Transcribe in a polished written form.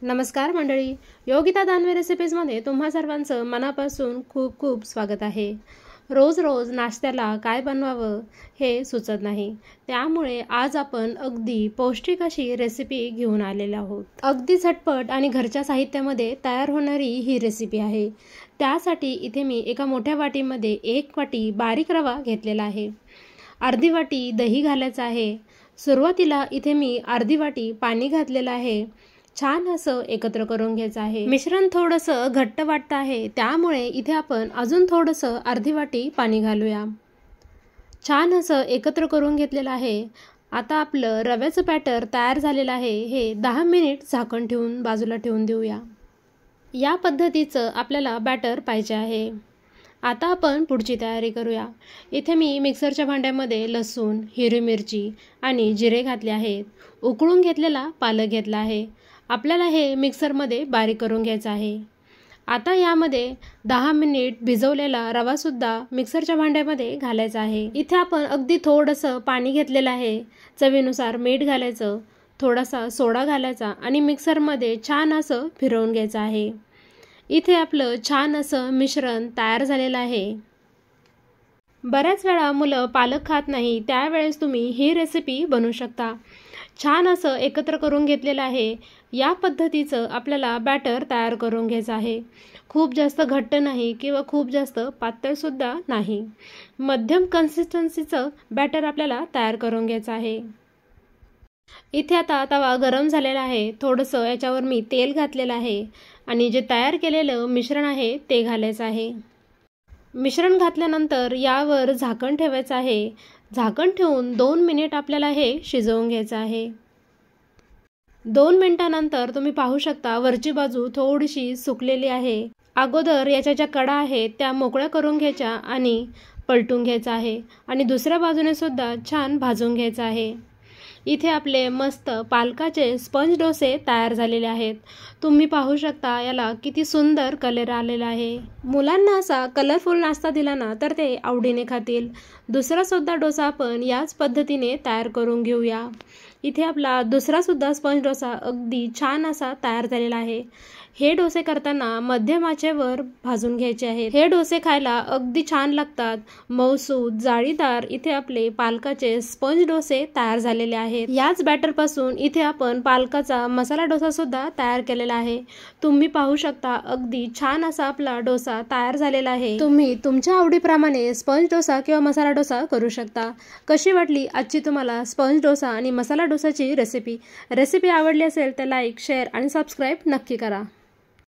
नमस्कार मंडळी, योगिता दानवे रेसिपीजमध्ये तुम्हा सर्वांचं मनापासून खूप खूप स्वागत आहे। रोज रोज नाश्त्याला काय बनवावं हे सुचत नाही, त्यामुळे आज आपण अगदी पौष्टिक अशी रेसिपी घेऊन आलेलो आहोत। अगदी झटपट आणि घरच्या साहित्यामध्ये तयार होणारी ही रेसिपी आहे। त्यासाठी इथे मी एका मोठ्या वाटीमध्ये 1 वाटी बारीक रवा घेतलेला आहे, अर्धी वाटी दही घालायचं आहे। सुरुवातीला इथे मी अर्धी वाटी पाणी घातलेलं आहे। छान असं एकत्र करून घ्यायचं आहे। मिश्रण थोडंसं घट्ट वाटतं आहे, त्यामुळे इथे आपण अजून थोडंसं अर्धी वाटी पाणी घालूया। छान असं एकत्र करून घेतलेलं आहे। आता आपलं रव्याचं बॅटर तयार झालेलं आहे। हे 10 मिनिट झाकण ठेवून बाजूला ठेवून देऊया। या पद्धतीचं आपल्याला बॅटर पाहिजे आहे। आता आपण पुढची तयारी करूया। इथे मी मिक्सरच्या भांड्यामध्ये लसूण, हिरवी मिरची आणि जिरे घातले आहेत। उकळून घेतलेला पालक घेतला आहे। आपल्याला हे मिक्सरमध्ये बारीक करून घ्यायचं आहे। आता यामध्ये 10 मिनिट भिजवलेला रवासुद्धा मिक्सरच्या भांड्यामध्ये घालायचा आहे। इथे आपण अगदी थोडंसं पाणी घेतलेलं आहे। चवीनुसार मीठ घालायचं, थोडासा सोडा घालायचा आणि मिक्सरमध्ये छान असं फिरवून घ्यायचं आहे। इथे आपलं छान असं मिश्रण तयार झालेलं आहे। बऱ्याच वेळा मुलं पालक खात नाही, त्यावेळेस तुम्ही ही रेसिपी बनवू शकता। छान असं एकत्र करून घेतलेलं आहे। या पद्धतीचं आपल्याला बॅटर तयार करून घ्यायचं आहे। खूप जास्त घट्ट नाही किंवा खूप जास्त पातळसुद्धा नाही, मध्यम कन्सिस्टन्सीचं बॅटर आपल्याला तयार करून घ्यायचं आहे। इथे आता तवा गरम झालेला आहे। थोडंसं याच्यावर मी तेल घातलेलं आहे आणि जे तयार केलेलं मिश्रण आहे ते घालायचं आहे। मिश्रण घातल्यानंतर यावर झाकण ठेवायचं आहे। झाकण ठेवून 2 मिनिट आपल्याला हे शिजवून घ्यायचं आहे। 2 मिनिटांनंतर तुम्ही पाहू शकता वरची बाजू थोडीशी सुकलेली आहे। अगोदर याच्या ज्या कडा आहेत त्या मोकळ्या करून घ्यायच्या आणि पलटून घ्यायचं आहे आणि दुसऱ्या बाजूने सुद्धा छान भाजून घ्यायचं आहे। इथे आपले मस्त पालकाचे स्पंज डोसे तयार झालेले आहेत। तुम्ही पाहू शकता याला किती सुंदर कलर आलेला आहे। मुलांना असा कलरफुल नाश्ता दिला ना तर ते आवडीने खातील। दुसरा सुद्धा डोसा आपण याच पद्धतीने तयार करून घेऊया। इथे आपला दुसरा सुद्धा स्पंज डोसा अगदी छान असा तयार झालेला आहे। हे डोसे करताना मध्यम आचेवर भाजून घ्यायचे आहेत। हे डोसे खायला अगदी छान लागतात, मऊसूत जाळीदार। इथे आपले पालकाचे स्पंज डोसे तयार झालेले आहेत। याच बॅटर पासून इथे आपण पालकाचा मसाला डोसा सुद्धा तयार केलेला आहे। तुम्ही पाहू शकता अगदी छान असा आपला डोसा तयार झालेला आहे। तुम्ही तुमच्या आवडीप्रमाणे स्पंज डोसा किंवा मसाला डोसा करू शकता। कशी वाटली आजची तुम्हाला स्पंज डोसा आणि मसाला डोसाची रेसिपी आवडली असेल तर लाईक, शेअर आणि सबस्क्राईब नक्की करा।